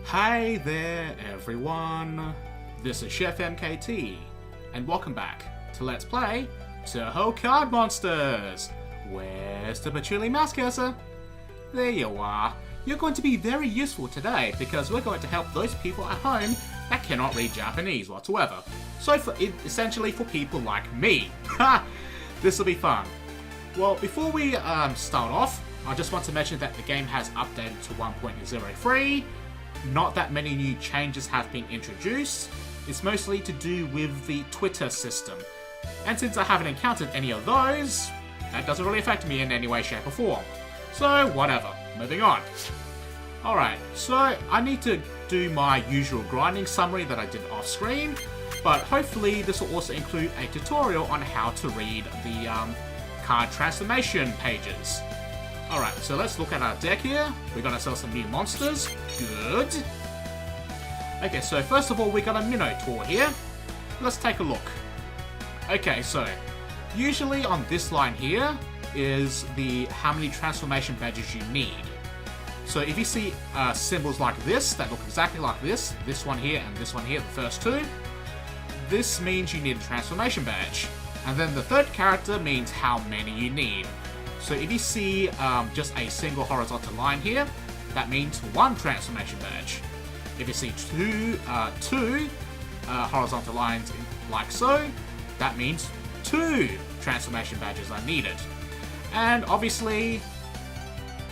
Hey there everyone, this is Chef MKT, and welcome back to Let's Play Touhou Card Monsters! Where's the patchouli mouse cursor? There you are. You're going to be very useful today because we're going to help those people at home that cannot read Japanese whatsoever. So essentially for people like me. Ha! This will be fun. Well, before we start off, I just want to mention that the game has updated to 1.03. Not that many new changes have been introduced. It's mostly to do with the Twitter system. And since I haven't encountered any of those, that doesn't really affect me in any way, shape or form. So, whatever. Moving on. Alright, so I need to do my usual grinding summary that I did off screen, but hopefully this will also include a tutorial on how to read the card transformation pages. Alright, so let's look at our deck here. We're gonna sell some new monsters. Good. Okay, so first of all, we got a Minotaur here. Let's take a look. Okay, so usually on this line here is the how many transformation badges you need. So if you see symbols like this that look exactly like this one here and this one here, the first two, this means you need a transformation badge. And then the third character means how many you need. So if you see just a single horizontal line here, that means one transformation badge. If you see two horizontal lines like so, that means two transformation badges are needed. And obviously,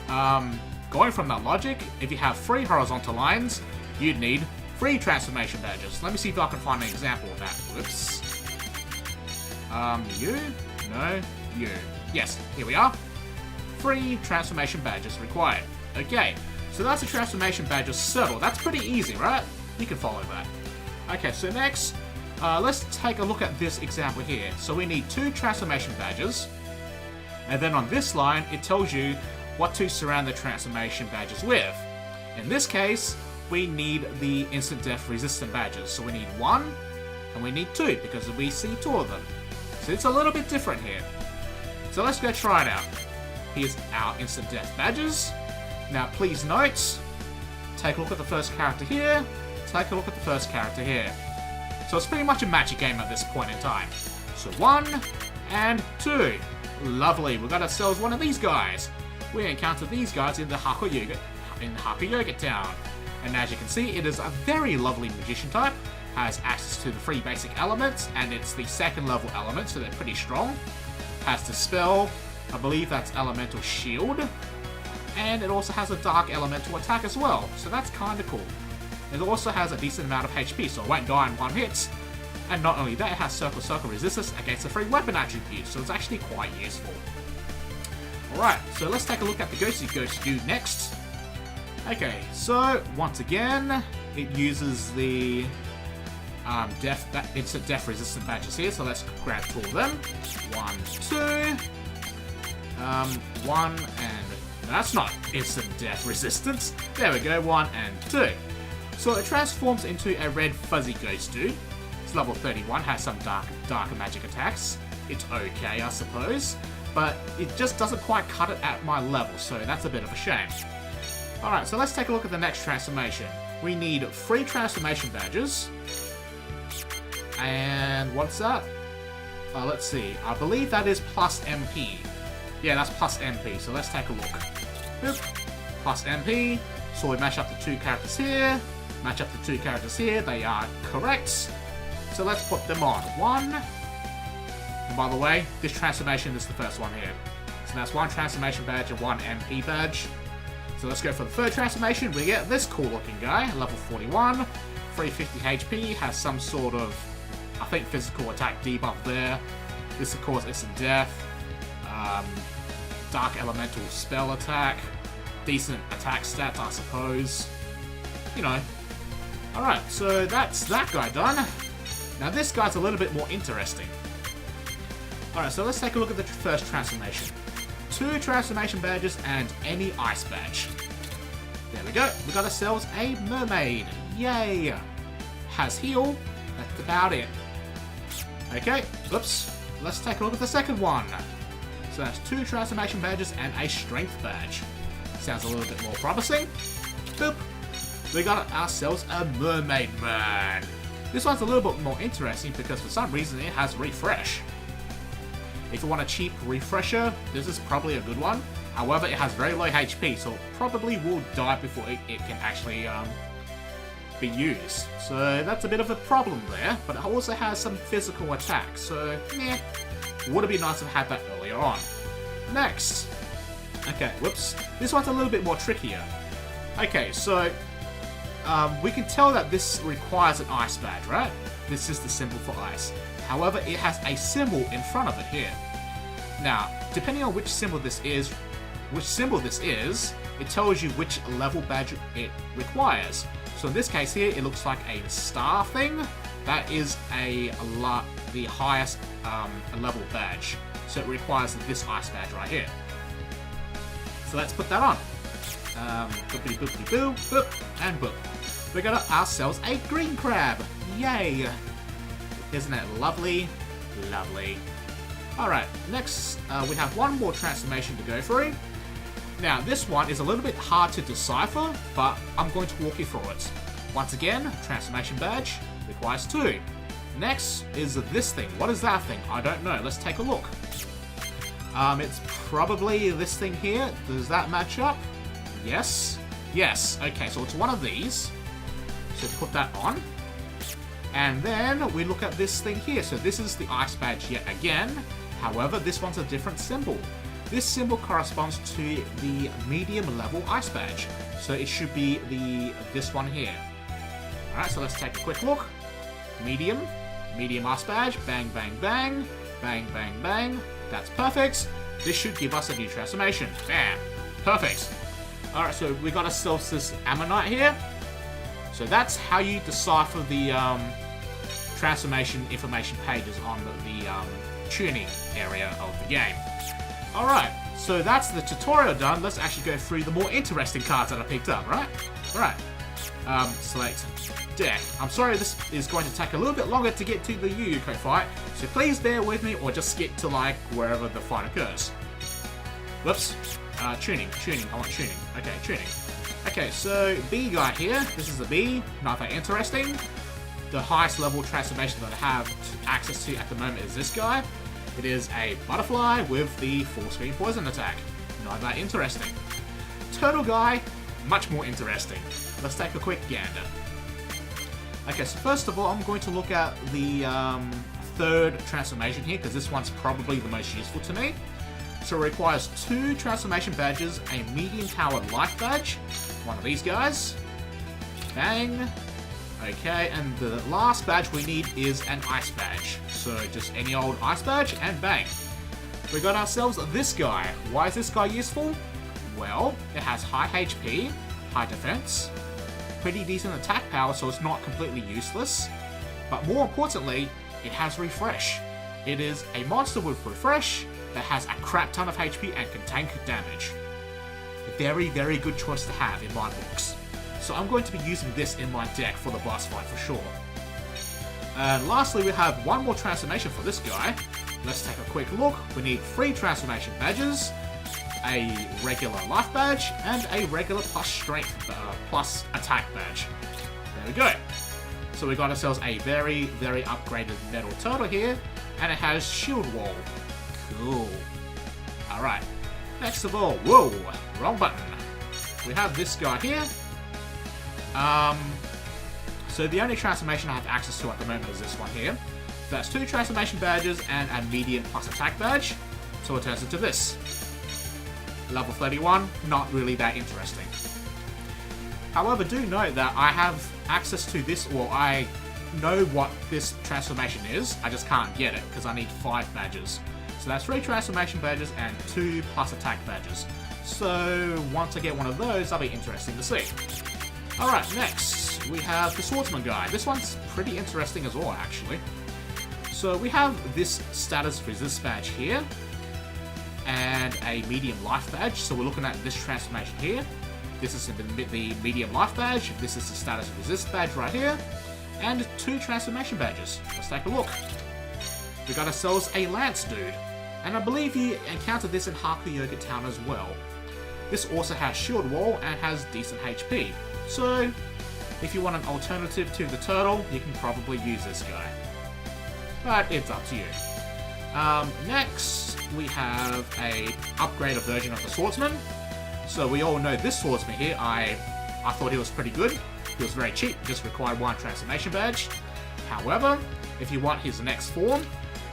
going from that logic, if you have three horizontal lines, you'd need three transformation badges. Let me see if I can find an example of that. Whoops. You. Yes, here we are. 3 transformation badges required. Okay, so that's a transformation badge settled. That's pretty easy, right? You can follow that. Okay, so next, let's take a look at this example here. So we need 2 transformation badges. And then on this line, it tells you what to surround the transformation badges with. In this case, we need the instant death resistant badges. So we need 1, and we need 2, because we see 2 of them. So it's a little bit different here. So let's go try it out. Here's our instant death badges. Now please note, take a look at the first character here, take a look at the first character here. So it's pretty much a magic game at this point in time. So 1 and 2. Lovely, we got ourselves one of these guys. We encountered these guys in the Hakuyoghurt town. And as you can see, it is a very lovely magician type, has access to the 3 basic elements, and it's the 2nd level element, so they're pretty strong. Has the spell, I believe that's Elemental Shield, and it also has a Dark Elemental attack as well, so that's kinda cool. It also has a decent amount of HP, so it won't die in one hit, and not only that, it has Circle resistance against the 3 weapon attributes, so it's actually quite useful. Alright, so let's take a look at the Ghosty Ghost dude next. Okay, so once again, it uses the instant death resistant badges here, so let's grab 2 of them. 1, 2. 1 and... That's not instant death resistance. There we go, 1 and 2. So it transforms into a red fuzzy ghost dude. It's level 31, has some darker magic attacks. It's okay, I suppose. But it just doesn't quite cut it at my level, so that's a bit of a shame. Alright, so let's take a look at the next transformation. We need 3 transformation badges. And what's that? Let's see. I believe that is plus MP. Yeah, that's plus MP, so let's take a look. Boop. Plus MP. So we match up the 2 characters here. Match up the 2 characters here. They are correct. So let's put them on. 1. And by the way, this transformation is the first one here. So that's 1 transformation badge and 1 MP badge. So let's go for the 3rd transformation. We get this cool looking guy, level 41. 350 HP, has some sort of, I think, physical attack debuff there. This of course instant death. Dark elemental spell attack. Decent attack stats, I suppose. You know. Alright, so that's that guy done. Now this guy's a little bit more interesting. Alright, so let's take a look at the first transformation. 2 transformation badges and any ice badge. There we go. We got ourselves a mermaid. Yay! Has heal. That's about it. Okay, oops. Let's take a look at the second one. So that's 2 transformation badges and a strength badge. Sounds a little bit more promising. Boop. we got ourselves a Mermaid Man. This one's a little bit more interesting because for some reason it has refresh. If you want a cheap refresher, this is probably a good one. However, it has very low HP, so it probably will die before it can actually be used. So that's a bit of a problem there, but it also has some physical attacks, so meh. Would have been nice to have had that earlier on. Next. Okay, whoops. This one's a little bit more trickier. Okay, so we can tell that this requires an ice badge, right? This is the symbol for ice. However, it has a symbol in front of it here. Now, depending on which symbol this is, it tells you which level badge it requires. So in this case here, it looks like a star thing. That is the highest level badge. So it requires this ice badge right here. So let's put that on. Boopity boopity boo, boop, and boop. We got ourselves a green crab. Yay! Isn't it lovely? Lovely. Alright, next we have one more transformation to go through. Now, this one is a little bit hard to decipher, but I'm going to walk you through it. Once again, transformation badge requires 2. Next is this thing. What is that thing? I don't know. Let's take a look. It's probably this thing here. Does that match up? Yes. Yes. Okay, so it's one of these. So put that on. And then we look at this thing here. So this is the ice badge yet again. However, this one's a different symbol. This symbol corresponds to the medium level ice badge. So it should be this one here. Alright, so let's take a quick look. Medium ice badge, bang, bang, bang, bang, bang, bang. That's perfect. This should give us a new transformation. Bam. Perfect. Alright, so we got ourselves this ammonite here. So that's how you decipher the transformation information pages on the tuning area of the game. Alright, so that's the tutorial done. Let's actually go through the more interesting cards that I picked up, right? Alright. Select deck. I'm sorry this is going to take a little bit longer to get to the Yuyuko fight, so please bear with me or just skip to like wherever the fight occurs. Whoops. Tuning. I want tuning. Okay, tuning. Okay, so B guy here. This is a B. Not that interesting. The highest level transformation that I have access to at the moment is this guy. It is a butterfly with the full screen poison attack. Not that interesting. Turtle guy, much more interesting. Let's take a quick gander. Okay, so first of all, I'm going to look at the third transformation here, because this one's probably the most useful to me. So it requires 2 transformation badges, a medium powered life badge, one of these guys. Bang. Okay, and the last badge we need is an ice badge. So just any old ice badge, and bang. We got ourselves this guy. Why is this guy useful? Well, it has high HP, high defense, pretty decent attack power, so it's not completely useless. But more importantly, it has refresh. It is a monster with refresh that has a crap ton of HP and can tank damage. Very, very good choice to have in my books. So I'm going to be using this in my deck for the boss fight for sure. And lastly, we have one more transformation for this guy. Let's take a quick look. We need 3 transformation badges, a regular life badge, and a regular plus strength plus attack badge. There we go. So we got ourselves a very, very upgraded metal turtle here, and it has shield wall. Cool. Alright. Next of all, whoa, wrong button. We have this guy here. So the only transformation I have access to at the moment is this one here. That's 2 transformation badges and a medium plus attack badge. So it turns into this. Level 31, not really that interesting. However, do note that I have access to this, or I know what this transformation is, I just can't get it because I need 5 badges. So that's 3 transformation badges and 2 plus attack badges. So once I get one of those, that'll be interesting to see. Alright, next we have the swordsman guy. This one's pretty interesting as well, actually. So we have this status resist badge here, and a medium life badge. So we're looking at this transformation here. This is the medium life badge. This is the status resist badge right here, and 2 transformation badges. Let's take a look. We got ourselves a lance dude, and I believe you encountered this in Hakuyoghurt town as well. This also has shield wall and has decent HP. So If you want an alternative to the turtle, you can probably use this guy. But it's up to you. Next, we have a upgraded version of the swordsman. So we all know this swordsman here. I thought he was pretty good. He was very cheap, just required 1 transformation badge. However, if you want his next form,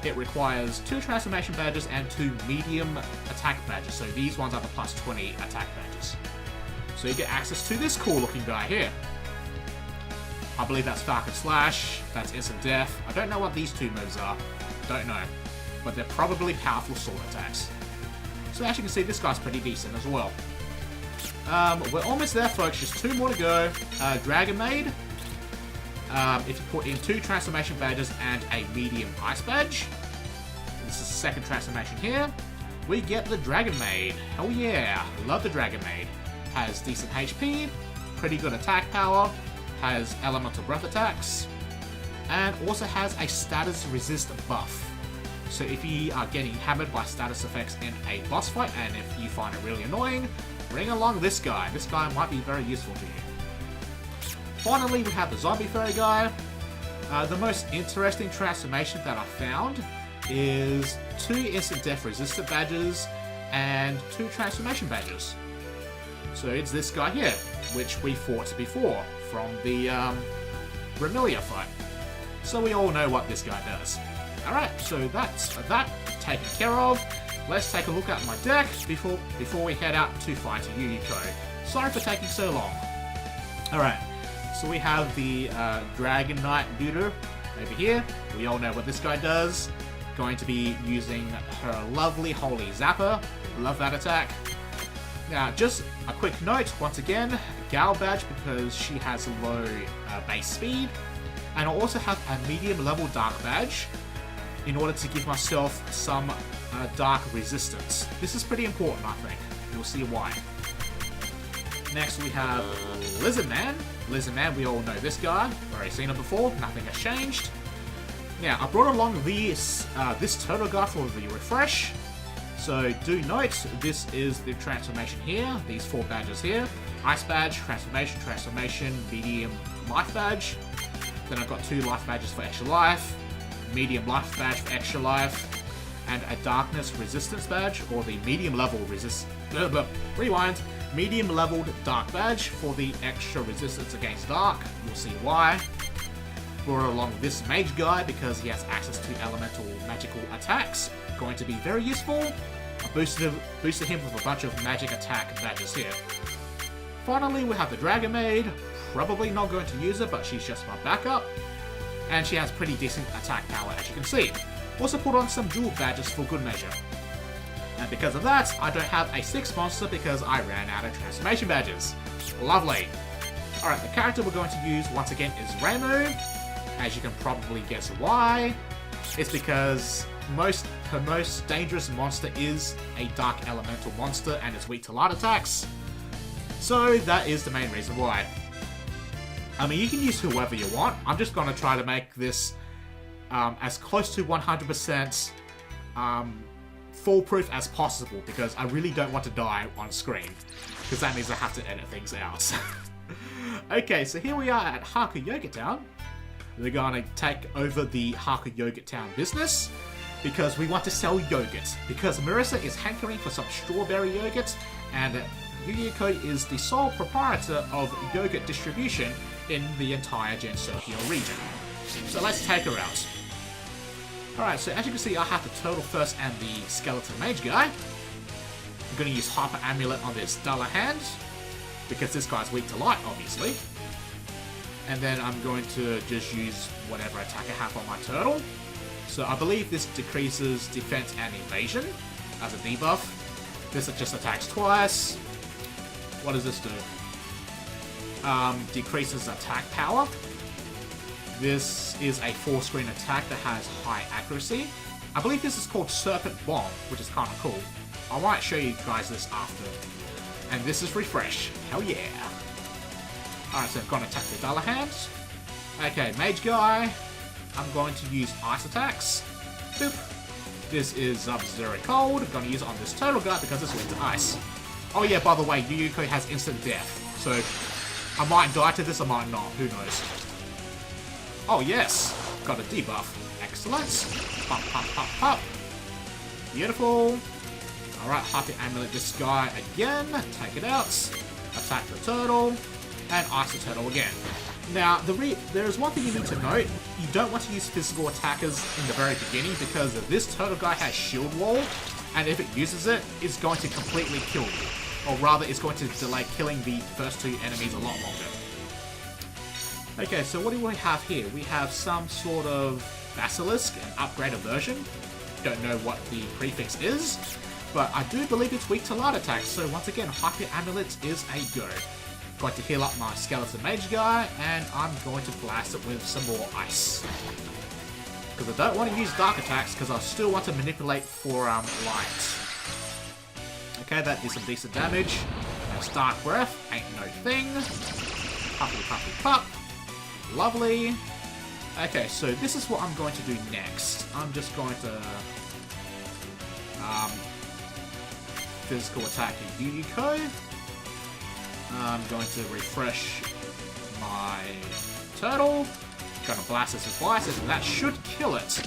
it requires 2 transformation badges and 2 medium attack badges. So these ones are the plus 20 attack badges. So you get access to this cool looking guy here. I believe that's Falcon Slash, that's Instant Death. I don't know what these 2 moves are. Don't know. But they're probably powerful sword attacks. So as you can see, this guy's pretty decent as well. We're almost there, folks. Just 2 more to go. Dragon Maid. If you put in 2 transformation badges and a medium ice badge, this is the 2nd transformation here, we get the Dragon Maid. Hell yeah, love the Dragon Maid. Has decent HP, pretty good attack power, has elemental breath attacks, and also has a status resist buff. So if you are getting hammered by status effects in a boss fight, and if you find it really annoying, bring along this guy. This guy might be very useful to you. Finally, we have the Zombie Fairy guy. The most interesting transformation that I found is 2 instant death resistant badges and 2 transformation badges. So it's this guy here, which we fought before from the Remilia fight. So we all know what this guy does. Alright, so that's that taken care of. Let's take a look at my deck before we head out to fight Yuyuko. Sorry for taking so long. Alright, so we have the Dragon Knight Looter over here. We all know what this guy does. Going to be using her lovely Holy Zapper. Love that attack. Now, just a quick note, once again, Gal badge because she has low base speed. And I also have a medium level Dark badge in order to give myself some dark resistance. This is pretty important, I think. You'll see why. Next we have Lizard Man. Lizard Man, we all know this guy. Already seen him before, nothing has changed. Now, I brought along this turtle guy for the refresh. So do note, this is the transformation here, these 4 badges here. Ice badge, transformation, medium life badge. Then I've got 2 life badges for extra life, medium life badge for extra life, and a darkness resistance badge, or the medium level medium leveled dark badge for the extra resistance against dark. You'll see why. Brought along this mage guy because he has access to elemental magical attacks. Going to be very useful. I boosted him with a bunch of magic attack badges here. Finally, we have the Dragon Maid. Probably not going to use her, but she's just my backup. And she has pretty decent attack power, as you can see. Also put on some dual badges for good measure. And because of that, I don't have a 6th monster because I ran out of transformation badges. Lovely. Alright, the character we're going to use once again is Reimu. As you can probably guess why. It's because her most dangerous monster is a dark elemental monster and is weak to light attacks. So that is the main reason why. I mean, you can use whoever you want. I'm just going to try to make this as close to 100% foolproof as possible because I really don't want to die on screen. Because that means I have to edit things out. Okay, so here we are at Hakuyoghurt Town. We're going to take over the Hakuyoghurt Town business because we want to sell yogurt. Because Marisa is hankering for some strawberry yogurt and Yuyuko is the sole proprietor of yogurt distribution in the entire Gensokyo region. So let's take her out. Alright, so as you can see, I have the turtle first and the skeleton mage guy. I'm going to use Hyper Amulet on this Dollar Hand because this guy's weak to light, obviously. And then I'm going to just use whatever attack I have on my turtle. So I believe this decreases defense and evasion as a debuff. This just attacks twice. What does this do? Decreases attack power. This is a 4-screen attack that has high accuracy. I believe this is called Serpent Bomb, which is kind of cool. I might show you guys this after. And this is Refresh. Hell yeah. Alright, so I'm going to attack the Dollar Hands. Okay, Mage Guy. I'm going to use Ice Attacks. Boop. This is Sub-Zero Cold. I'm going to use it on this Turtle Guy because it's weak to Ice. Oh yeah, by the way, Yuyuko has instant death. So I might die to this, I might not. Who knows? Oh, yes. Got a debuff. Excellent. Pop, pop, pop, pop. Beautiful. Alright, Happy Amulet this guy again. Take it out. Attack the turtle. And ice the turtle again. Now, there is one thing you need to note. You don't want to use physical attackers in the very beginning because this turtle guy has shield wall. And if it uses it, it's going to completely kill you. Or rather, it's going to delay killing the first two enemies a lot longer. Okay, so what do we have here? We have some sort of Basilisk, an upgraded version. Don't know what the prefix is, but I do believe it's weak to light attacks. So once again, Hyper Amulet is a go. Going to heal up my Skeleton Mage guy, and I'm going to blast it with some more ice. Because I don't want to use dark attacks, because I still want to manipulate for light. Okay, that did some decent damage. That's Dark Breath, ain't no thing. Puffy, puffy, pup. Lovely. Okay, so this is what I'm going to do next. I'm just going to physical attack Yuyuko. I'm going to refresh my turtle. Gonna blast this with ice, and that should kill it.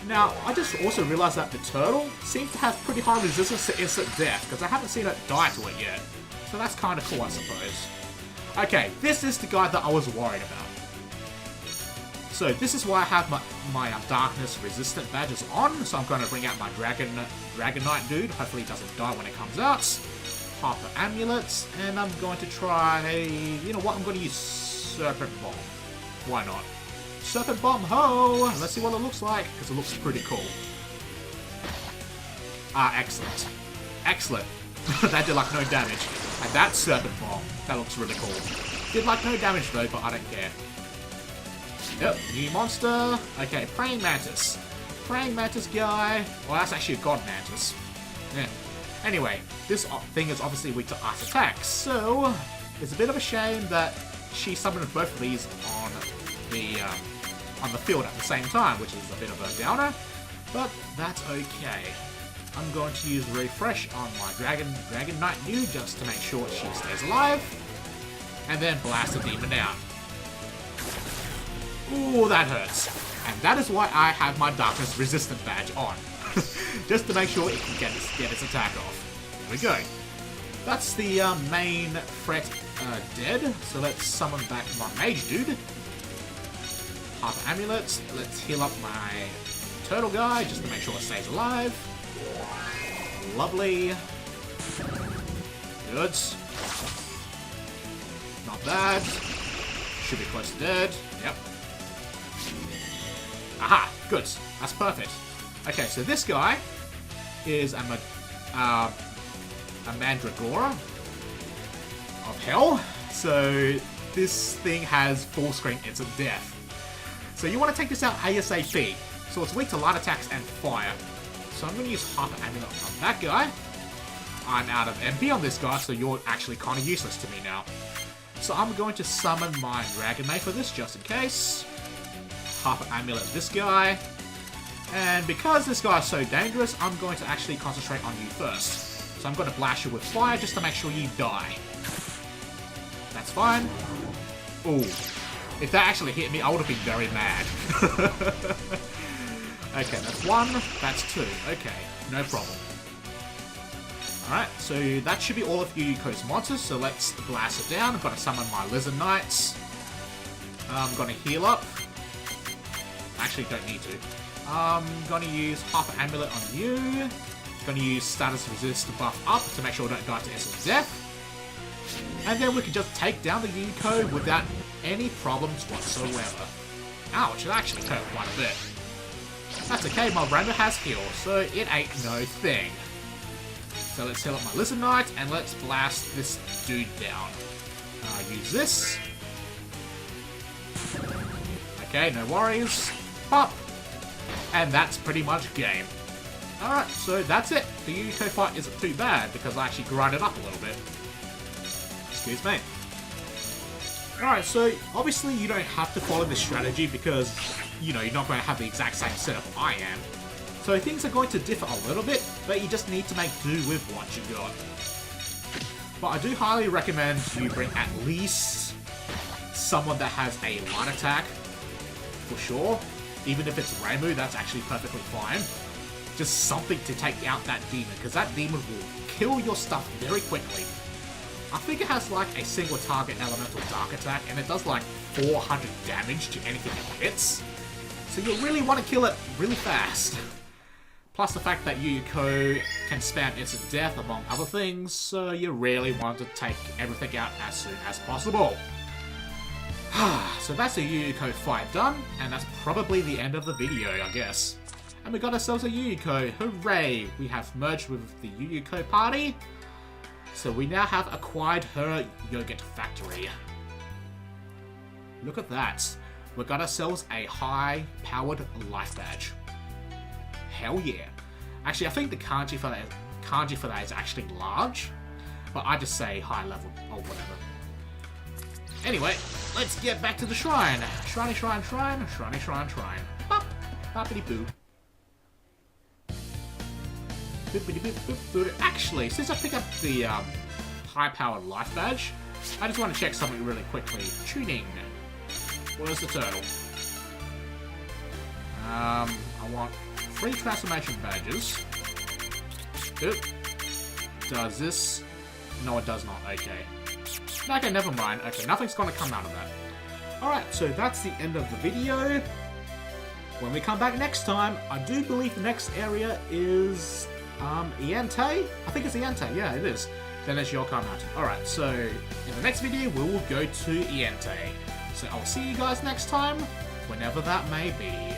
Now, I just also realized that the turtle seems to have pretty high resistance to instant death, because I haven't seen it die to it yet. So that's kind of cool, I suppose. Okay, this is the guy that I was worried about. So this is why I have my darkness resistant badges on. So I'm going to bring out my Dragon Knight dude. Hopefully he doesn't die when it comes out. Hyper Amulets, and I'm going to try, you know what, I'm going to use Serpent Bomb. Why not? Serpent Bomb, ho! Let's see what it looks like, because it looks pretty cool. Ah, excellent. Excellent. That did like no damage. And that's Serpent Bomb. That looks really cool. Did like no damage though, but I don't care. Yep, new monster. Okay, Praying Mantis. Praying Mantis guy. Well, that's actually a God Mantis. Yeah. Anyway, this thing is obviously weak to ice attacks, so it's a bit of a shame that she summoned both of these on the field at the same time, which is a bit of a downer, but that's okay. I'm going to use Refresh on my Dragon Knight dude just to make sure she stays alive, and then blast the demon out. Ooh, that hurts. And that is why I have my Darkness Resistant badge on. Just to make sure it can get its attack off. There we go. That's the main threat dead, so let's summon back my Mage dude. Half Amulet. Let's heal up my Turtle guy just to make sure it stays alive. Lovely. Good. Not bad. Should be close to dead. Yep. Aha! Good. That's perfect. Okay, so this guy is a Mandragora of Hell. So this thing has full screen instant death. So you want to take this out ASAP. So it's weak to light attacks and fire. So I'm going to use Hyper Amulet on that guy. I'm out of MP on this guy, so you're actually kind of useless to me now. So I'm going to summon my Dragon Knight for this, just in case. Hyper Amulet this guy. And because this guy is so dangerous, I'm going to actually concentrate on you first. So I'm going to blast you with fire just to make sure you die. That's fine. Ooh. If that actually hit me, I would have been very mad. Okay, that's one. That's two. Okay, no problem. Alright, so that should be all of Yuyuko's monsters, so let's blast it down. I'm going to summon my Lizard Knights. I'm going to heal up. Actually, don't need to. I'm going to use Hyper Amulet on you. Going to use Status Resist to buff up to make sure I don't die to instant death. And then we can just take down the Yuyuko without any problems whatsoever. Ouch, it actually hurt quite a bit. That's okay, my Reimu has heal, so it ain't no thing. So let's heal up my Lizard Knight, and let's blast this dude down. Use this. Okay, no worries. Pop! And that's pretty much game. Alright, so that's it. The Yuyuko fight isn't too bad, because I actually grinded up a little bit. Excuse me. Alright, so obviously you don't have to follow this strategy because, you know, you're not going to have the exact same setup I am. So things are going to differ a little bit, but you just need to make do with what you got. But I do highly recommend you bring at least someone that has a light attack, for sure. Even if it's Reimu, that's actually perfectly fine. Just something to take out that demon, because that demon will kill your stuff very quickly. I think it has like a single target elemental dark attack, and it does like 400 damage to anything it hits. So you really want to kill it really fast. Plus the fact that Yuyuko can spam instant death among other things, so you really want to take everything out as soon as possible. So that's the Yuyuko fight done, and that's probably the end of the video, I guess. And we got ourselves a Yuyuko, hooray! We have merged with the Yuyuko party, so we now have acquired her yogurt factory. Look at that. We got ourselves a high-powered life badge. Hell yeah. Actually, I think the kanji for that is actually large, but I just say high level or whatever. Anyway, let's get back to the shrine. Shrine, shrine, shrine, shrine, shrine, shrine. Bop, boppity boo. Actually, since I picked up the high-powered life badge, I just want to check something really quickly. Tuning. Where's the turtle? I want 3 transformation badges. Oop. Does this? No, it does not. Okay. Okay, never mind. Okay, nothing's gonna come out of that. Alright, so that's the end of the video. When we come back next time, I do believe the next area is Iente? I think it's Iente, yeah it is. Then it's Yoghurt Mountain. Alright, so in the next video we will go to Iente. So I'll see you guys next time, whenever that may be.